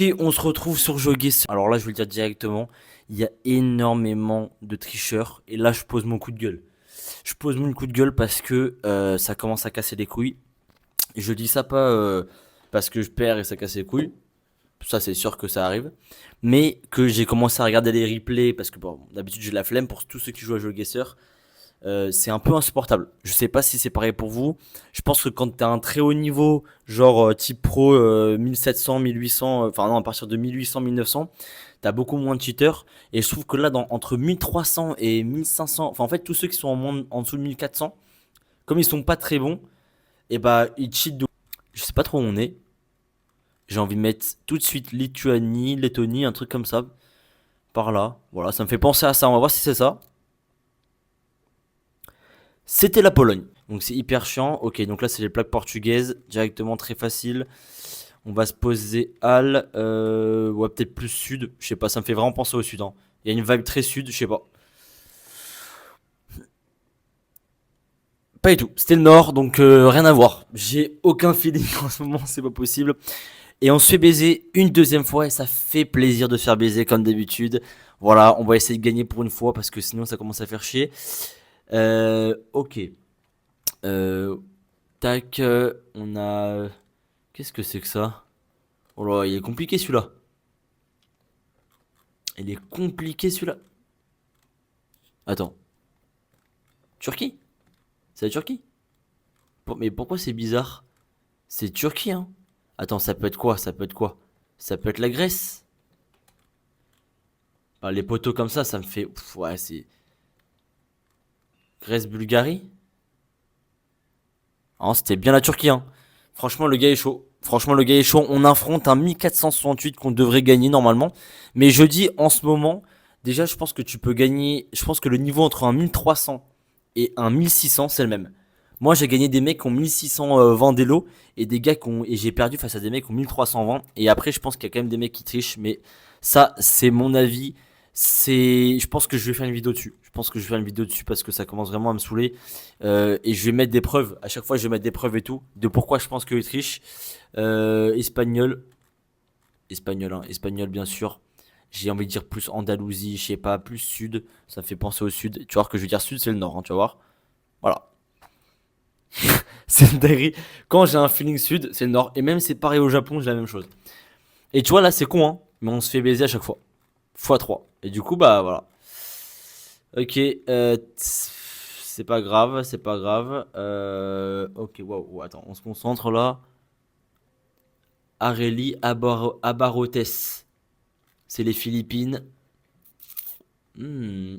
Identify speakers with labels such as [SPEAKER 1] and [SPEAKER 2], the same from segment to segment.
[SPEAKER 1] Et on se retrouve sur GeoGuessr. Alors là, je vais le dire directement, il y a énormément de tricheurs. Et là, je pose mon coup de gueule. Je pose mon coup de gueule parce que ça commence à casser les couilles. Et je dis ça pas parce que je perds et ça casse les couilles. Ça, c'est sûr que ça arrive. Mais que j'ai commencé à regarder les replays parce que bon, d'habitude, j'ai la flemme pour tous ceux qui jouent à GeoGuessr. C'est un peu insupportable. Je sais pas si c'est pareil pour vous. Je pense que quand t'as un très haut niveau, genre type pro 1700, 1800, enfin non, à partir de 1800, 1900, t'as beaucoup moins de cheaters. Et je trouve que là, entre 1300 et 1500, enfin en fait, tous ceux qui sont en dessous de 1400, comme ils sont pas très bons, et bah ils cheatent de. Je sais pas trop où on est. J'ai envie de mettre tout de suite Lituanie, Lettonie, un truc comme ça. Par là. Voilà, ça me fait penser à ça. On va voir si c'est ça. C'était la Pologne. Donc c'est hyper chiant. Ok, donc là c'est les plaques portugaises. Directement très facile. On va se poser Al. Ouais, peut-être plus sud. Je sais pas, ça me fait vraiment penser au sud. Hein. Il y a une vibe très sud, je sais pas. Pas du tout. C'était le nord, donc rien à voir. J'ai aucun feeling en ce moment, c'est pas possible. Et on se fait baiser une deuxième fois et ça fait plaisir de se faire baiser comme d'habitude. Voilà, on va essayer de gagner pour une fois parce que sinon ça commence à faire chier. Ok. Euh, Tac, on a. Qu'est-ce que c'est que ça? Oh là, il est compliqué celui-là. Il est compliqué celui-là. Attends. Turquie? C'est la Turquie? Mais pourquoi c'est bizarre? C'est Turquie, hein? Attends, ça peut être quoi? Ça peut être quoi? Ça peut être la Grèce? Ah, les poteaux comme ça me fait. Ouais, c'est. Grèce-Bulgarie? Ah, c'était bien la Turquie, hein. Franchement, le gars est chaud. Franchement, le gars est chaud. On affronte un 1468 qu'on devrait gagner normalement. Mais je dis en ce moment, déjà, je pense que tu peux gagner. Je pense que le niveau entre un 1300 et un 1600, c'est le même. Moi, j'ai gagné des mecs qui ont 1600 Vendélo et des gars qui ont. Et j'ai perdu face à des mecs qui ont 1320. Et après, je pense qu'il y a quand même des mecs qui trichent. Mais ça, c'est mon avis. Je pense que je vais faire une vidéo dessus. Je pense que je vais faire une vidéo dessus parce que ça commence vraiment à me saouler. Et je vais mettre des preuves. À chaque fois, je vais mettre des preuves et tout de pourquoi je pense qu'ils trichent. Espagnol, espagnol, hein, espagnol bien sûr. J'ai envie de dire plus Andalousie, je sais pas, plus sud. Ça me fait penser au sud. Tu vois que je veux dire sud, c'est le nord, hein, tu vas voir. Voilà. C'est une dinguerie. Quand j'ai un feeling sud, c'est le nord. Et même c'est pareil au Japon, j'ai la même chose. Et tu vois, là, c'est con, hein. Mais on se fait baiser à chaque fois. Fois 3. Et du coup, bah voilà. Ok, c'est pas grave, c'est pas grave. Ok, waouh, attends, on se concentre là. Areli Abarotes. C'est les Philippines.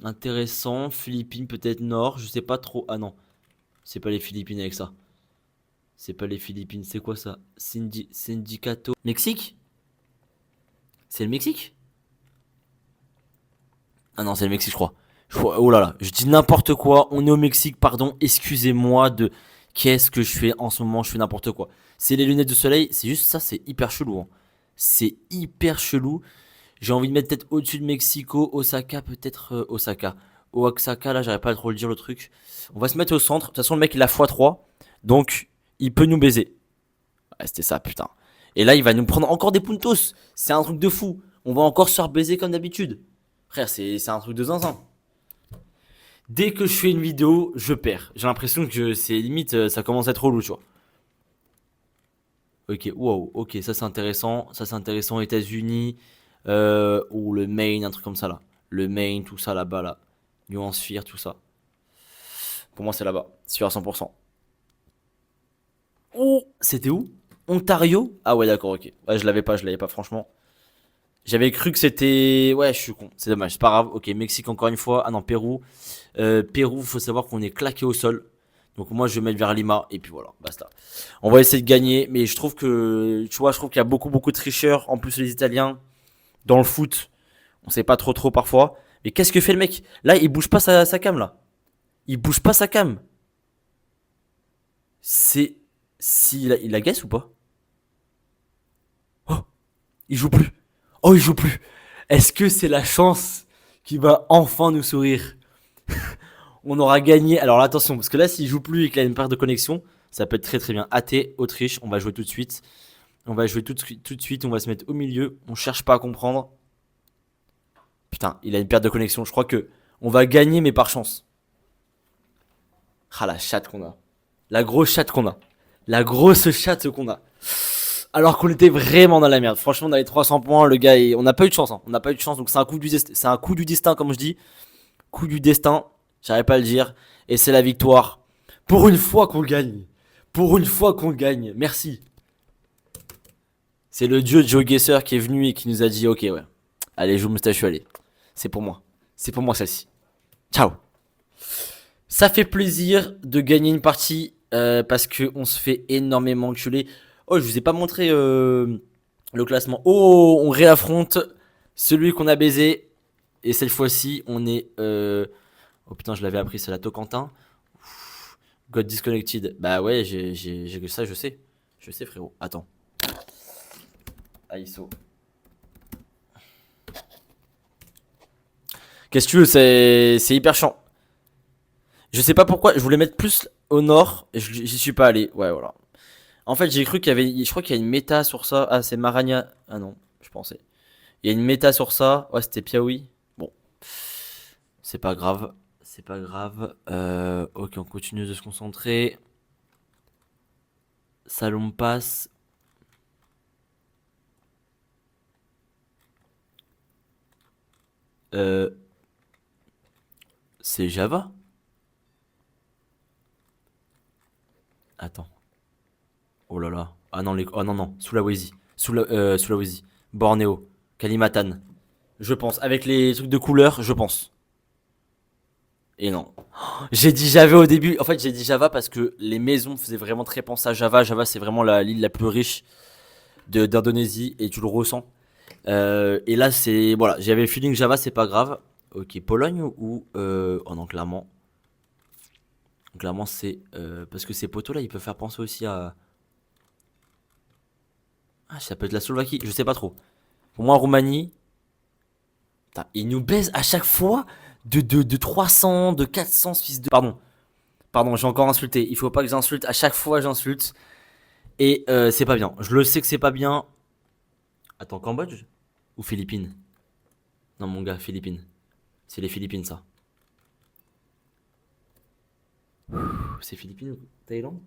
[SPEAKER 1] Intéressant. Philippines, peut-être nord. Je sais pas trop. Ah non. C'est pas les Philippines avec ça. C'est pas les Philippines. C'est quoi ça? Syndicato. Mexique? C'est le Mexique? Ah non, c'est le Mexique, je crois. Oh là là. Je dis n'importe quoi. On est au Mexique, pardon. Excusez-moi de. Qu'est-ce que je fais en ce moment? Je fais n'importe quoi. C'est les lunettes de soleil. C'est juste ça. C'est hyper chelou. Hein. C'est hyper chelou. J'ai envie de mettre peut-être au-dessus de Mexico, Osaka, peut-être Osaka. Oaxaca, là, j'arrive pas à trop le dire le truc. On va se mettre au centre. De toute façon, le mec, il a x3. Donc, il peut nous baiser. Ouais, c'était ça, putain. Et là, il va nous prendre encore des puntos. C'est un truc de fou. On va encore se faire baiser comme d'habitude. Frère, c'est un truc de zinzin. Dès que je fais une vidéo, je perds. J'ai l'impression que c'est limite, ça commence à être relou, tu vois. Ok, wow, ok, ça c'est intéressant. Ça c'est intéressant, États-Unis. Ou le Maine, un truc comme ça là. Le Maine, tout ça là-bas là. Nuance Sphere, tout ça. Pour moi, c'est là-bas. Sûr à 100%. Oh, c'était où? Ontario? Ah ouais, d'accord, ok. Ouais, je l'avais pas, franchement. J'avais cru que c'était. Ouais, je suis con. C'est dommage, c'est pas grave. Ok, Mexique encore une fois. Ah non, Pérou. Pérou, faut savoir qu'on est claqué au sol. Donc moi, je vais mettre vers Lima. Et puis voilà, basta. On va essayer de gagner. Mais je trouve que. Tu vois, je trouve qu'il y a beaucoup de tricheurs. En plus, les Italiens, dans le foot, on sait pas trop parfois. Mais qu'est-ce que fait le mec? Là, il bouge pas sa cam là. Il bouge pas sa cam. C'est. Il agace ou pas? Oh, il joue plus. Oh, il joue plus. Est-ce que c'est la chance qui va enfin nous sourire? On aura gagné. Alors là, attention, parce que là, s'il joue plus et qu'il a une perte de connexion, ça peut être très bien. AT, Autriche, on va jouer tout de suite. On va jouer tout de suite. On va se mettre au milieu. On cherche pas à comprendre. Putain, il a une perte de connexion. Je crois que on va gagner, mais par chance. Ah, la chatte qu'on a. La grosse chatte qu'on a. La grosse chatte qu'on a. Alors qu'on était vraiment dans la merde. Franchement, on avait 300 points. Le gars, on n'a pas eu de chance. Hein. On n'a pas eu de chance. Donc, c'est un coup du destin, comme je dis. Coup du destin. J'arrive pas à le dire. Et c'est la victoire. Pour une fois qu'on gagne. Pour une fois qu'on gagne. Merci. C'est le dieu Joe Gesser qui est venu et qui nous a dit ok, ouais. Allez, joue moustachu, allez. C'est pour moi. C'est pour moi celle-ci. Ciao. Ça fait plaisir de gagner une partie parce que on se fait énormément enculer. Oh, je vous ai pas montré le classement. Oh, on réaffronte celui qu'on a baisé. Et cette fois-ci, on est... Oh putain, je l'avais appris, c'est la Tocantin. God disconnected. Bah ouais, j'ai que ça, je sais. Je sais, frérot. Attends. ISO. Qu'est-ce que tu veux, c'est hyper chiant. Je sais pas pourquoi, je voulais mettre plus au nord, et j'y suis pas allé. Ouais, voilà. En fait, j'ai cru qu'il y avait. Je crois qu'il y a une méta sur ça. Ah, c'est Maragna. Ah non, je pensais. Il y a une méta sur ça. Ouais, c'était Piaoui. Bon. C'est pas grave. C'est pas grave. Ok, on continue de se concentrer. Salon passe. Euh, c'est Java? Attends. Oh là là. Ah non, oh non, non. Sulawesi. Sulawesi. Bornéo. Kalimatan. Je pense. Avec les trucs de couleur, je pense. Et non. J'ai dit Java au début. En fait, j'ai dit Java parce que les maisons faisaient vraiment très penser à Java. Java, c'est vraiment l'île la plus riche d'Indonésie et tu le ressens. Et là, c'est. Voilà, j'avais le feeling Java, c'est pas grave. Ok, Pologne ou. Oh non, clairement. Clairement, c'est. Parce que ces poteaux là, ils peuvent faire penser aussi à. Ah, ça peut être la Slovaquie, je sais pas trop. Pour moi, Roumanie. Putain, ils nous baisent à chaque fois de 300, de 400, fils de. Pardon. Pardon, j'ai encore insulté. Il faut pas que j'insulte. À chaque fois, j'insulte. Et c'est pas bien. Je le sais que c'est pas bien. Attends, Cambodge ou Philippines? Non, mon gars, Philippines. C'est les Philippines, ça. C'est Philippines ou Thaïlande?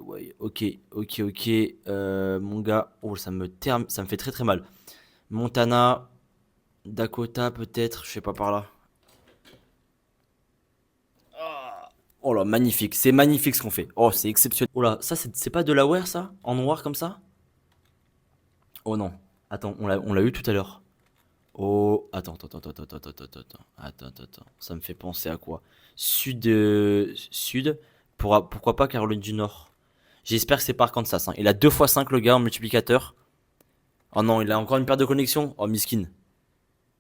[SPEAKER 1] Ouais, ok, ok, ok. Mon gars, oh, ça me fait très très mal. Montana, Dakota, peut-être, je sais pas par là. Oh là, magnifique, c'est magnifique ce qu'on fait. Oh, c'est exceptionnel. Oh là, ça, c'est pas de la wear, ça? En noir comme ça? Oh non. Attends, on l'a eu tout à l'heure. Oh, attends. Ça me fait penser à quoi? Sud. Pourquoi pas Caroline du Nord? J'espère que c'est par Kansas. Hein. Il a 2 fois 5 le gars en multiplicateur. Oh non, il a encore une perte de connexion. Oh, miskin.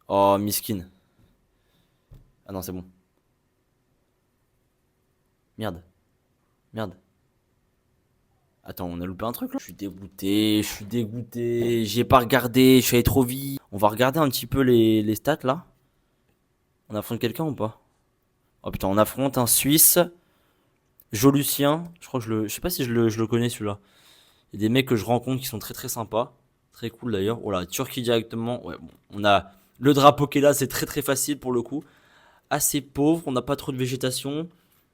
[SPEAKER 1] Oh, miskin. Ah non, c'est bon. Merde. Merde. Attends, on a loupé un truc là? Je suis dégoûté. J'ai pas regardé, je suis allé trop vite. On va regarder un petit peu les stats là. On affronte quelqu'un ou pas? Oh putain, on affronte un Suisse. Jolucien. Je crois que je sais pas si je le connais celui-là. Il y a des mecs que je rencontre qui sont très très sympas. Très cool d'ailleurs. Oh là, Turquie directement. Ouais, bon. On a le drapeau qui est là, c'est très très facile pour le coup. Assez pauvre, on n'a pas trop de végétation.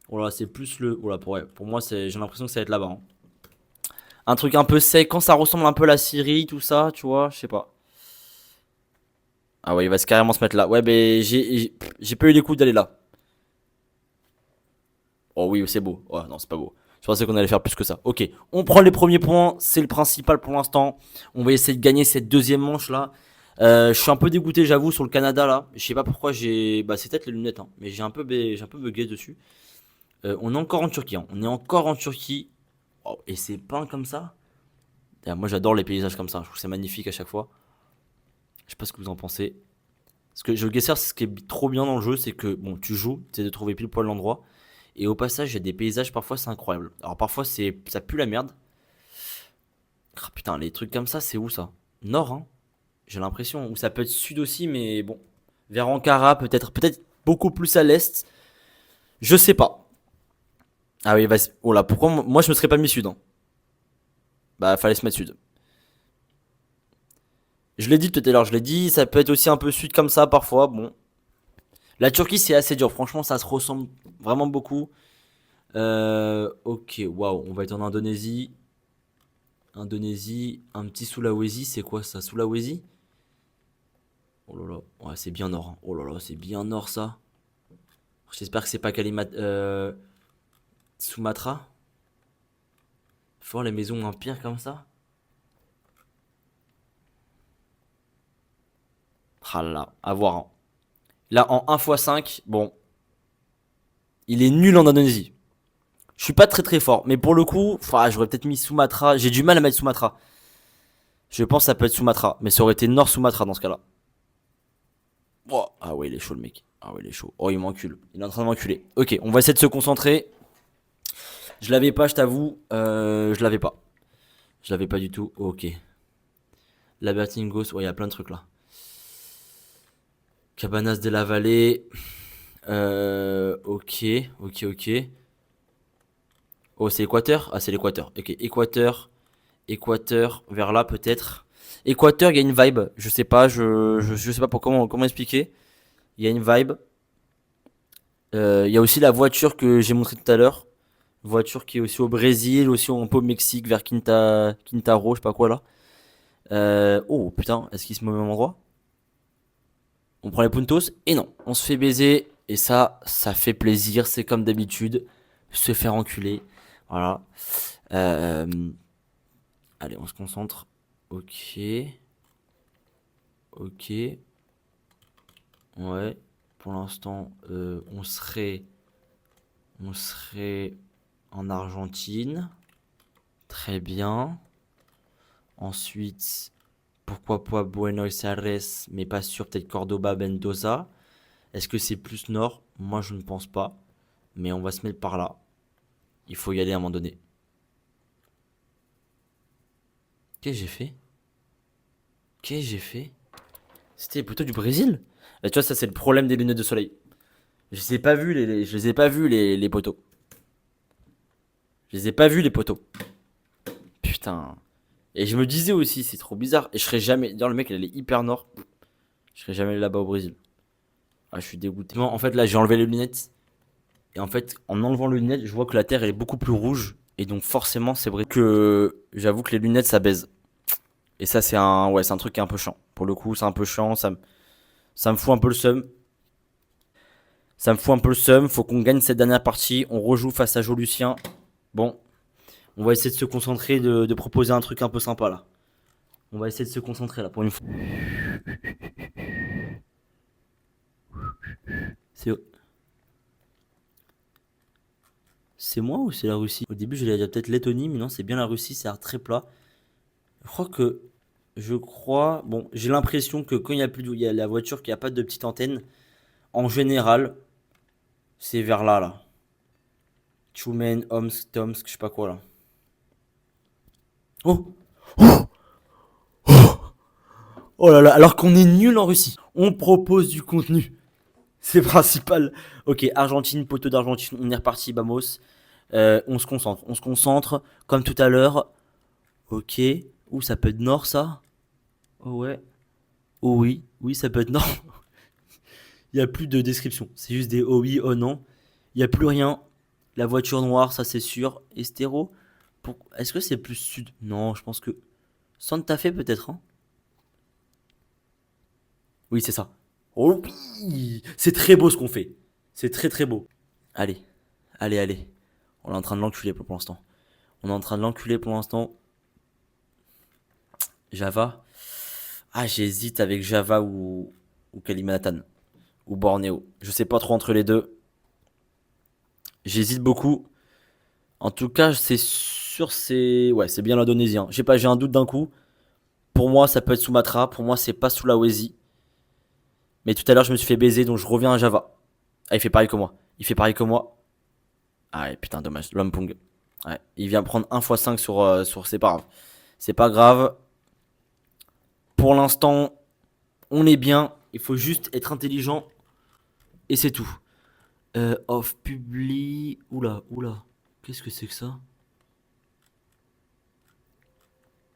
[SPEAKER 1] Oh là, c'est plus le. Oh là, pour moi, j'ai l'impression que ça va être là-bas. Hein. Un truc un peu sec, quand ça ressemble un peu à la Syrie, tout ça, tu vois, je sais pas. Ah ouais, il va carrément se mettre là. Ouais, mais j'ai pas eu les coups d'aller là. Oh oui, c'est beau. Oh non, c'est pas beau. Je pensais qu'on allait faire plus que ça. Ok, on prend les premiers points, c'est le principal pour l'instant. On va essayer de gagner cette deuxième manche là. Je suis un peu dégoûté, j'avoue, sur le Canada là. Je sais pas pourquoi j'ai. Bah, c'est peut-être les lunettes, hein. Mais j'ai un peu bugué dessus. On est encore en Turquie, hein. On est encore en Turquie. Oh, et c'est peint comme ça. Moi, j'adore les paysages comme ça. Je trouve que c'est magnifique à chaque fois. Je sais pas ce que vous en pensez. Parce que GeoGuessr, ce qui est trop bien dans le jeu, c'est que bon, tu joues, tu essaies de trouver pile poil l'endroit. Et au passage, il y a des paysages, parfois c'est incroyable. Alors parfois, ça pue la merde. Ah, putain, les trucs comme ça, c'est où ça? Nord, hein? J'ai l'impression. Ou ça peut être sud aussi, mais bon. Vers Ankara, peut-être beaucoup plus à l'est. Je sais pas. Ah oui, vas-y. Oh là, pourquoi moi je me serais pas mis sud, hein. Bah, fallait se mettre sud. Je l'ai dit tout à l'heure, je l'ai dit, ça peut être aussi un peu sud comme ça parfois. Bon. La Turquie, c'est assez dur. Franchement, ça se ressemble vraiment beaucoup. Ok, waouh. On va être en Indonésie. Indonésie, un petit Sulawesi, c'est quoi ça? Sulawesi? Oh là là, ouais, c'est bien nord, hein. Oh là là, c'est bien nord ça. J'espère que c'est pas Sumatra. Fort les maisons empires comme ça. Ah là là, à voir, hein. Là, en 1 x 5, bon, il est nul en Indonésie. Je suis pas très très fort, mais pour le coup, j'aurais peut-être mis Sumatra. J'ai du mal à mettre Sumatra. Je pense que ça peut être Sumatra, mais ça aurait été Nord Sumatra dans ce cas-là. Oh, ah ouais, il est chaud le mec. Ah ouais, il est chaud. Oh, il m'encule. Il est en train de m'enculer. Ok, on va essayer de se concentrer. Je l'avais pas, je t'avoue. Je l'avais pas. Je l'avais pas du tout. Ok. La Bertingos, ouais, il y a plein de trucs là. Cabanas de la Vallée. Ok, ok, ok. Oh, c'est l'Équateur? Ah, c'est l'Équateur. Ok, Équateur. Équateur, vers là peut-être. Équateur, il y a une vibe. Je sais pas, je sais pas pour comment expliquer. Il y a une vibe. Il y a aussi la voiture que j'ai montré tout à l'heure. Voiture qui est aussi au Brésil, aussi un peu au Mexique, vers Quintaro, je sais pas quoi là. Oh putain, est-ce qu'il se met au même endroit? On prend les puntos et non, on se fait baiser et ça fait plaisir, c'est comme d'habitude, se faire enculer, voilà. Euh, Allez, on se concentre. Ok, ok, ouais. Pour l'instant, on serait en Argentine, très bien. Ensuite, pourquoi pas Buenos Aires, mais pas sûr, peut-être Cordoba, Mendoza. Est-ce que c'est plus nord? Moi, je ne pense pas. Mais on va se mettre par là. Il faut y aller à un moment donné. Qu'est-ce que j'ai fait? Qu'est-ce que j'ai fait? C'était plutôt du Brésil? Et tu vois, ça, c'est le problème des lunettes de soleil. Je les ai pas vus, je les ai pas vus, les poteaux. Je les ai pas vus, les poteaux. Putain. Et je me disais aussi, c'est trop bizarre. Et je serais jamais. D'ailleurs, le mec, il est hyper nord. Je serais jamais allé là-bas au Brésil. Ah, je suis dégoûté. Non, en fait, là, j'ai enlevé les lunettes. Et en fait, en enlevant les lunettes, je vois que la terre elle est beaucoup plus rouge. Et donc forcément, c'est vrai que j'avoue que les lunettes, ça baise. Et ça, ouais, c'est un truc qui est un peu chiant. Pour le coup, c'est un peu chiant. Ça me fout un peu le seum. Ça me fout un peu le seum. Faut qu'on gagne cette dernière partie. On rejoue face à Jolucien. Bon, on va essayer de se concentrer, de proposer un truc un peu sympa là. On va essayer de se concentrer là pour une fois. C'est c'est moi ou c'est la Russie? Au début, je l'ai dire peut-être Lettonie, mais non, c'est bien la Russie. Ça a l'air très plat. Je crois que bon, j'ai l'impression que quand il y a plus il y a la voiture qui a pas de petite antenne, en général, c'est vers là, là. Tchoumen, Omsk, Tomsk, je sais pas quoi, là. Oh! Oh là là, alors qu'on est nul en Russie. On propose du contenu. C'est principal. Ok, Argentine, poteau d'Argentine, on est reparti, Bamos. On se concentre, comme tout à l'heure. Ok. Ouh, ça peut être nord, ça? Oh ouais. Oh oui, oui, ça peut être nord. Il n'y a plus de description. C'est juste des oh oui, oh non. Il n'y a plus rien. La voiture noire, ça c'est sûr. Estéro. Est-ce que c'est plus sud? Non, je pense que. Santa Fe peut-être, hein? Oui, c'est ça. Oh oui! C'est très beau ce qu'on fait. C'est très très beau. Allez, allez, allez. On est en train de l'enculer pour l'instant. On est en train de l'enculer pour l'instant. Java. Ah, j'hésite avec Java ou Kalimantan. Ou Bornéo. Je sais pas trop entre les deux. J'hésite beaucoup. En tout cas, c'est sûr, c'est bien l'indonésien. Je sais pas, j'ai un doute d'un coup. Pour moi, ça peut être Sumatra. Pour moi, c'est pas Sulawesi. Mais tout à l'heure, je me suis fait baiser, donc je reviens à Java. Ah, il fait pareil que moi. Il fait pareil que moi. Ah, ouais, putain, dommage. Lampung. Ouais, il vient prendre 1 x 5 sur. C'est pas grave. C'est pas grave. Pour l'instant, on est bien. Il faut juste être intelligent. Et c'est tout. Off publi. Oula, oula. Qu'est-ce que c'est que ça?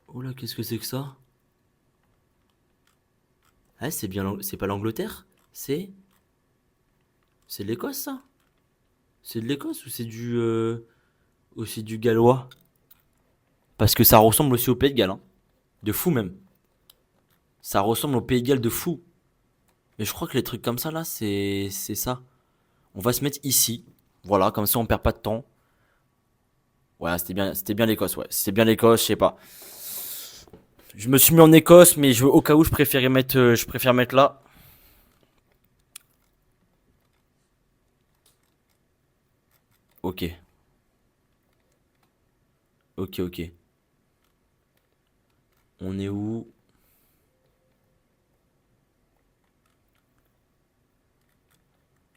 [SPEAKER 1] Oh là, qu'est-ce que c'est que ça? Ah, c'est bien, c'est pas l'Angleterre? C'est de l'Écosse, ça? C'est de l'Écosse ou c'est du gallois? Parce que ça ressemble aussi au Pays de Galles, hein. De fou même. Ça ressemble au Pays de Galles de fou. Mais je crois que les trucs comme ça là, c'est ça. On va se mettre ici. Voilà, comme ça on perd pas de temps. Ouais, c'était bien l'Écosse, ouais. C'était bien l'Écosse, je sais pas. Je me suis mis en Écosse, mais au cas où je préfère mettre là. Ok, ok. On est où?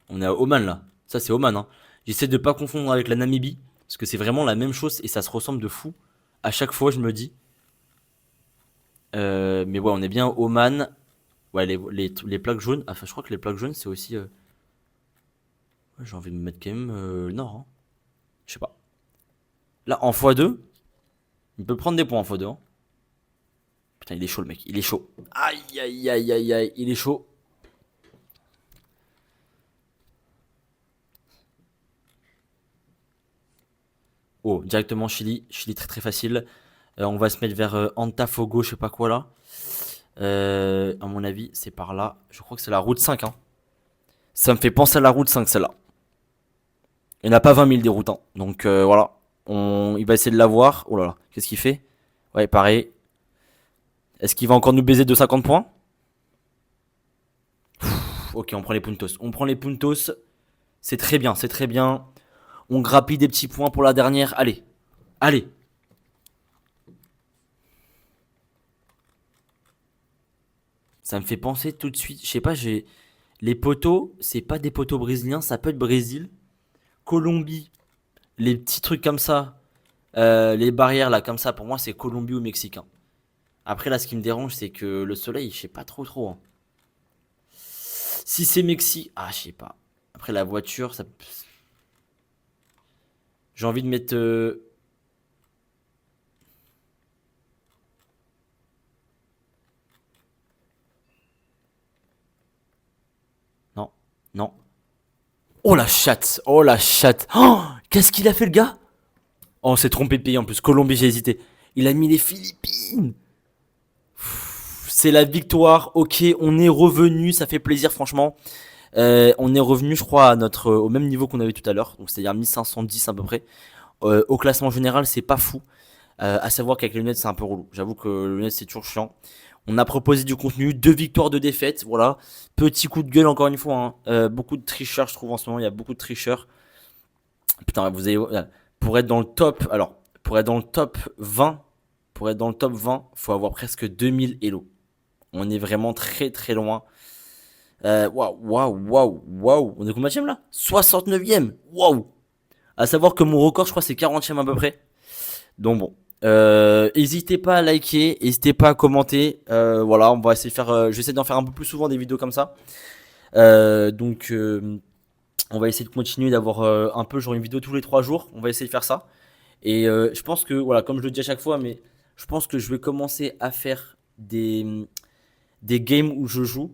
[SPEAKER 1] On est à Oman là. Ça c'est Oman, hein. J'essaie de pas confondre avec la Namibie, parce que c'est vraiment la même chose et ça se ressemble de fou. À chaque fois, je me dis. Mais ouais, on est bien Oman. Ouais, les plaques jaunes. Enfin, je crois que les plaques jaunes, c'est aussi. Ouais, j'ai envie de me mettre quand même le nord, hein. Je sais pas. Là, en x2, il peut prendre des points en x2, hein. Putain, il est chaud le mec, il est chaud. Aïe, il est chaud. Oh, directement Chili. Chili très très facile. On va se mettre vers Antafogo, je sais pas quoi là. À mon avis, c'est par là. Je crois que c'est la route 5, hein. Ça me fait penser à la route 5 celle-là. Il n'y en a pas 20 000 des routes, hein. Donc voilà. Il va essayer de l'avoir. Oh là là, qu'est-ce qu'il fait? Ouais, pareil. Est-ce qu'il va encore nous baiser de 50 points? Ok, on prend les puntos. On prend les puntos. C'est très bien, c'est très bien. On grappille des petits points pour la dernière. Allez, allez. Ça me fait penser tout de suite. Je sais pas, j'ai. Les poteaux, c'est pas des poteaux brésiliens, ça peut être Brésil. Colombie, les petits trucs comme ça. Les barrières là, comme ça, pour moi, c'est Colombie ou Mexicain. Après, là, ce qui me dérange, c'est que le soleil, je sais pas trop, hein. Si c'est Mexique. Ah, je sais pas. Après, la voiture, ça. J'ai envie de mettre. Non, non. Oh la chatte! Oh la chatte! Oh, qu'est-ce qu'il a fait le gars? Oh, on s'est trompé de pays en plus. Colombie, j'ai hésité. Il a mis les Philippines. C'est la victoire. Ok, on est revenu. Ça fait plaisir, franchement. On est revenu, je crois, au même niveau qu'on avait tout à l'heure. Donc, c'est-à-dire 1510 à peu près. Au classement général, c'est pas fou. À savoir qu'avec les lunettes, c'est un peu relou. J'avoue que les lunettes, c'est toujours chiant. On a proposé du contenu, 2 victoires, 2 défaites. Voilà. Petit coup de gueule, encore une fois, hein. Beaucoup de tricheurs, je trouve, en ce moment. Il y a beaucoup de tricheurs. Putain, vous avez. Pour être dans le top. Alors, pour être dans le top 20. Pour être dans le top 20, faut avoir presque 2000 Elo. On est vraiment très très loin. Waouh. On est combien là? 69e. Waouh. À savoir que mon record, je crois, c'est 40e à peu près. Donc bon. N'hésitez pas à liker, n'hésitez pas à commenter. Voilà, on va essayer de faire. J'essaie d'en faire un peu plus souvent des vidéos comme ça. Donc, on va essayer de continuer d'avoir un peu genre une vidéo tous les 3 jours. On va essayer de faire ça. Et je pense que, voilà, comme je le dis à chaque fois, mais je pense que je vais commencer à faire des games où je joue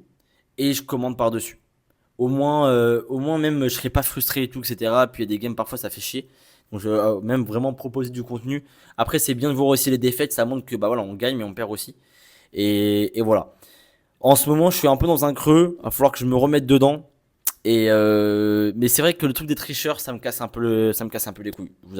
[SPEAKER 1] et je commande par-dessus. Au moins même, je serai pas frustré et tout, etc. Puis il y a des games, parfois, ça fait chier. Donc, je vais même vraiment proposer du contenu. Après, c'est bien de voir aussi les défaites. Ça montre que, bah voilà, on gagne, mais on perd aussi. Et voilà. En ce moment, je suis un peu dans un creux. Il va falloir que je me remette dedans. Mais c'est vrai que le truc des tricheurs, ça me casse un peu les couilles. Je vous avoue.